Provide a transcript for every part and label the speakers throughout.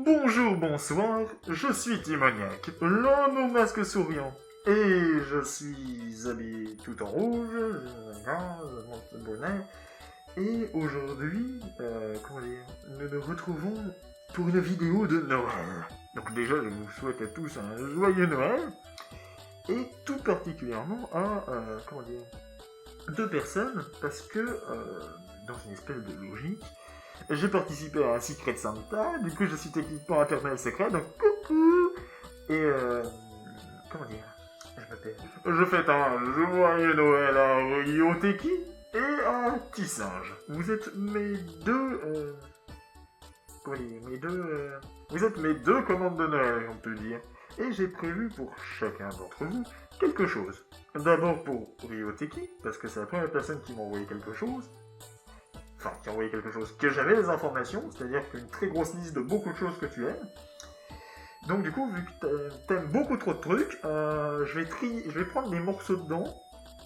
Speaker 1: Bonjour, bonsoir, je suis Timoniac, l'homme au masque souriant. Et je suis habillé tout en rouge, j'ai mon bonnet. Et aujourd'hui, nous nous retrouvons pour une vidéo de Noël. Donc déjà, je vous souhaite à tous un joyeux Noël. Et tout particulièrement à, deux personnes, parce que, dans une espèce de logique, j'ai participé à un Secret Santa, du coup je suis techniquement internet secret, donc coucou. Et je fête un joyeux Noël à Ryoteki et à Tissinge. Vous êtes mes deux... vous êtes mes deux commandes de Noël, on peut le dire. Et j'ai prévu pour chacun d'entre vous quelque chose. D'abord pour Ryoteki, parce que c'est la première personne qui m'a envoyé quelque chose. Enfin, qui a envoyé quelque chose, que j'avais les informations, c'est-à-dire qu'une très grosse liste de beaucoup de choses que tu aimes. Donc du coup, vu que t'aimes beaucoup trop de trucs, je vais prendre des morceaux dedans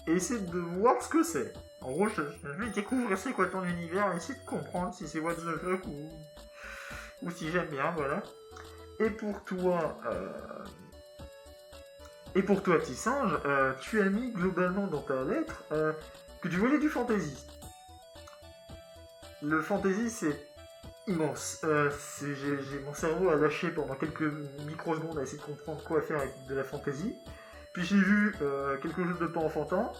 Speaker 1: et essayer de voir ce que c'est. En gros, je vais découvrir c'est quoi ton univers et essayer de comprendre si c'est what the fuck ou si j'aime bien, voilà. Et pour toi, Tissinge, tu as mis globalement dans ta lettre que tu voulais du fantasy. Le fantasy, c'est immense. Mon cerveau a lâché pendant quelques microsecondes à essayer de comprendre quoi faire avec de la fantasy. Puis j'ai vu quelque chose de pas enfantin.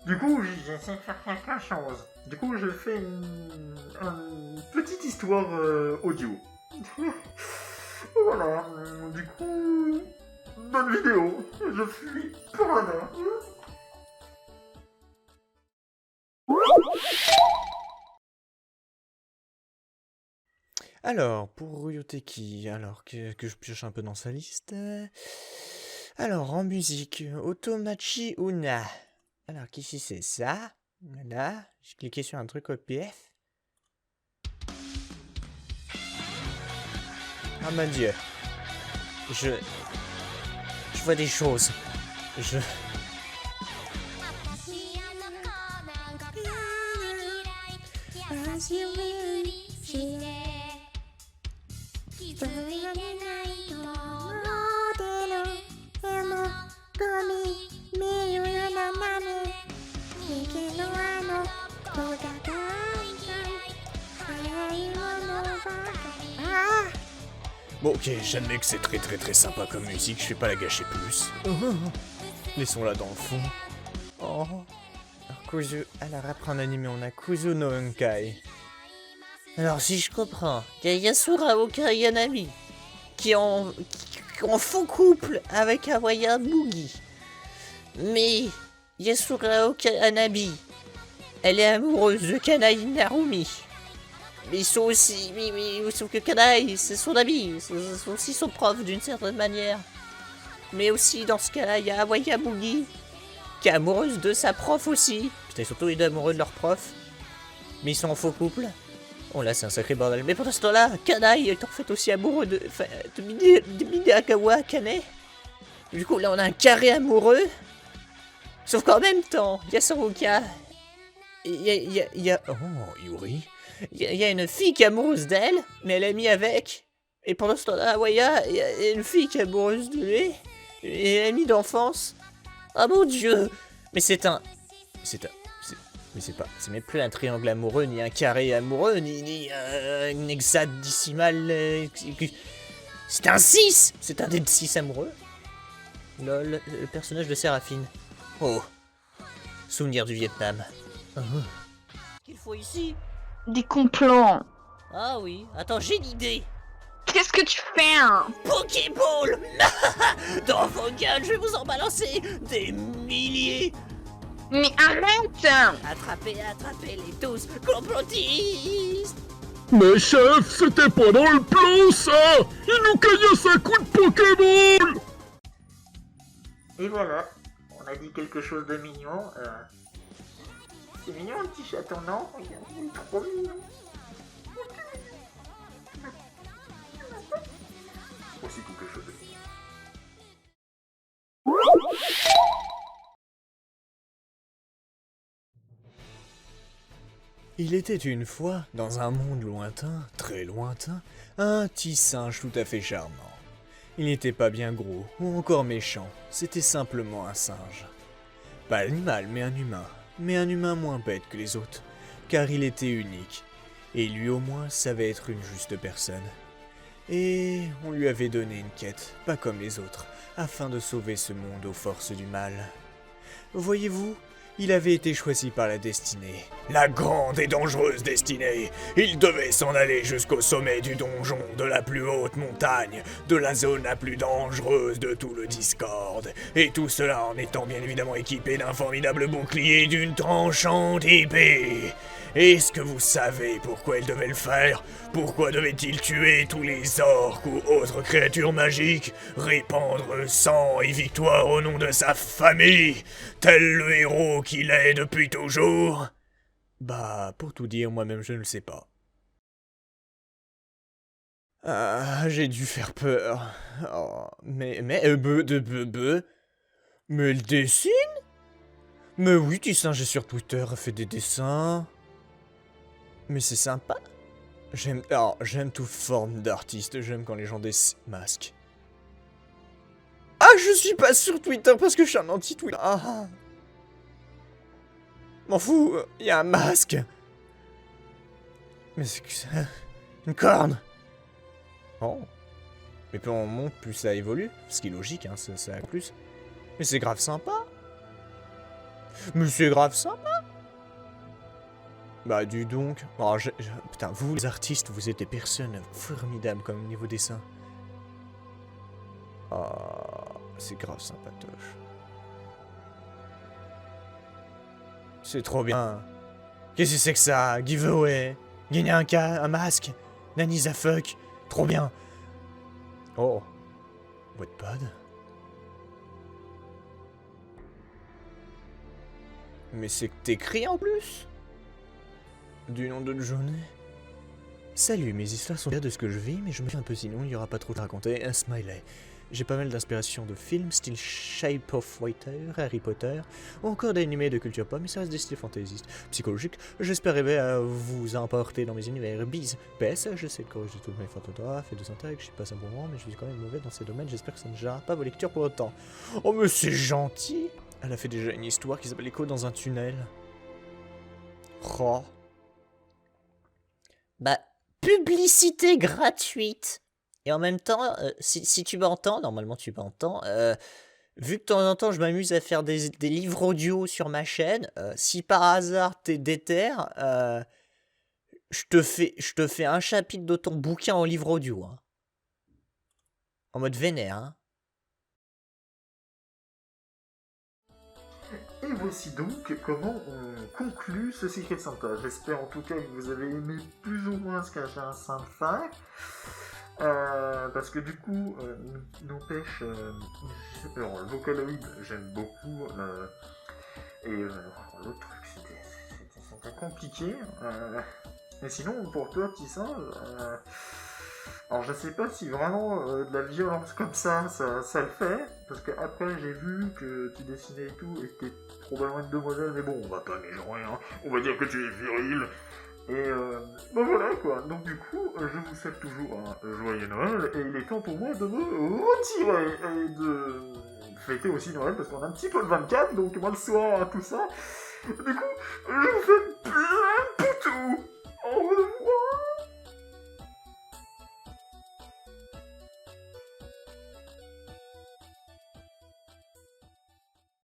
Speaker 1: Du coup, j'ai essayé de faire quelque chose. Du coup, je fais une petite histoire audio. Voilà. Du coup, bonne vidéo. Je suis pour la main.
Speaker 2: Alors, pour Ryoteki, alors que je pioche un peu dans sa liste. Alors, en musique, Otomachi Una. Alors, qu'est-ce que c'est ça? Voilà, j'ai cliqué sur un truc au PF. Ah mon dieu. Je vois des choses. Je... Bon, ok, j'admets que c'est très sympa comme musique, je vais pas la gâcher plus. Laissons-la dans le fond. Oh. Alors après en animé, on a Kuzu no Unkai. Alors si je comprends, il y a Yasuraoka Yanami qui est en faux couple avec Awaya Mugi. Mais Yasuraoka Yanami, elle est amoureuse de Kanai Narumi. Mais ils sont aussi... Mais sauf que Kanai, c'est son ami, c'est aussi son prof d'une certaine manière. Mais aussi dans ce cas-là, il y a Awaya Mugi, qui est amoureuse de sa prof aussi. Putain, ils sont tous les deux amoureux de leur prof. Mais ils sont en faux couple. Oh là, c'est un sacré bordel. Mais pendant ce temps-là, Kanai est en fait aussi amoureux de Mideakawa Kane. Du coup, là, on a un carré amoureux. Sauf qu'en même temps, Yasuruka... Il y a... Oh, Yuri. Il y a une fille qui est amoureuse d'elle, mais elle est amie avec. Et pendant ce temps-là, Awaya, il y a une fille qui est amoureuse de lui. Et elle est amie d'enfance. Ah mon dieu. Mais c'est même plus un triangle amoureux, ni un carré amoureux, ni un hexadécimal. C'est un 6. C'est un des 6 amoureux. Lol, le personnage de Séraphine. Oh. Souvenir du Vietnam. Qu'il faut ici?
Speaker 3: Des complants.
Speaker 2: Ah oui, attends, j'ai une idée.
Speaker 3: Qu'est-ce que tu fais, hein?
Speaker 2: Pokéball. Dans vos gueules, je vais vous en balancer des milliers.
Speaker 3: Mais arrête!
Speaker 2: Attrapez les tous complotistes.
Speaker 4: Mais chef, c'était pas dans le plan ça! Il nous caillasse un coup de Pokéball!
Speaker 1: Et voilà, on a dit quelque chose de mignon. C'est mignon un petit chaton, non? Il est trop mignon. Aussi quelque chose de mignon.
Speaker 2: Il était une fois, dans un monde lointain, très lointain, un petit singe tout à fait charmant. Il n'était pas bien gros, ou encore méchant, c'était simplement un singe. Pas l'animal, mais un humain moins bête que les autres, car il était unique, et lui au moins savait être une juste personne. Et on lui avait donné une quête, pas comme les autres, afin de sauver ce monde aux forces du mal. Voyez-vous, il avait été choisi par la destinée. La grande et dangereuse destinée. Il devait s'en aller jusqu'au sommet du donjon, de la plus haute montagne, de la zone la plus dangereuse de tout le Discord. Et tout cela en étant bien évidemment équipé d'un formidable bouclier et d'une tranchante épée. Est-ce que vous savez pourquoi il devait le faire? Pourquoi devait-il tuer tous les orques ou autres créatures magiques? Répandre sang et victoire au nom de sa famille, tel le héros qu'il est depuis toujours? Bah, pour tout dire, moi-même je ne le sais pas. Ah, j'ai dû faire peur. Oh, mais, mais il dessine? Mais oui, petit singe sur Twitter a fait des dessins. Mais c'est sympa. J'aime toute forme d'artiste. J'aime quand les gens dessinent masques. Ah, je suis pas sur Twitter parce que je suis un anti-Twitter. Ah. M'en fous, y a un masque. Mais c'est que ça... Une corne. Oh. Mais plus on monte, plus ça évolue. Ce qui est logique, hein, ça a plus. Mais c'est grave sympa. Mais c'est grave sympa. Bah, du donc. Oh, putain, vous les artistes, vous êtes des personnes formidables comme niveau dessin. Ah, c'est grave sympatoche. C'est trop bien. Qu'est-ce que c'est que ça? Giveaway. Gagner un masque. Nanny the fuck. Trop bien. Oh. Wattpad. Mais c'est que t'écris en plus? Du nom d'une journée. Salut, mes histoires sont bien de ce que je vis, mais je me fais un peu sinon, il n'y aura pas trop à raconter. Un smiley. J'ai pas mal d'inspiration de films, style Shape of Water, Harry Potter, ou encore d'animés de culture pop, mais ça reste des styles fantaisistes, psychologiques. J'espère arriver à vous emporter dans mes univers. Bise. PS, j'essaie de corriger toutes mes photographes et de syntaxe, je suis pas un bon moment, mais je suis quand même mauvais dans ces domaines, j'espère que ça ne gênera pas vos lectures pour autant. Oh, mais c'est gentil! Elle a fait déjà une histoire qui s'appelle Écho dans un tunnel. Oh.
Speaker 5: Bah, publicité gratuite. Et en même temps, si tu m'entends, normalement tu m'entends, vu que de temps en temps je m'amuse à faire des livres audio sur ma chaîne, si par hasard t'es déter, je te fais un chapitre de ton bouquin en livre audio. Hein. En mode vénère, hein.
Speaker 1: Et voici donc comment on conclut ce Secret Santa. J'espère en tout cas que vous avez aimé plus ou moins ce qu'a fait un Saint 5. Parce que du coup, n'empêche, alors, le Vocaloid, j'aime beaucoup. Et l'autre truc, c'était compliqué. Mais sinon, pour toi, petit singe, alors je sais pas si vraiment de la violence comme ça le fait, parce que après j'ai vu que tu dessinais et tout, et que t'es probablement une demoiselle, mais bon, on va pas mégenrer, hein, on va dire que tu es viril, et ben voilà quoi, donc du coup, je vous souhaite toujours un joyeux Noël, et il est temps pour moi de me retirer, et de fêter aussi Noël, parce qu'on a un petit peu le 24, donc moi le soir, tout ça, du coup, je vous fais plein de poutous, au revoir.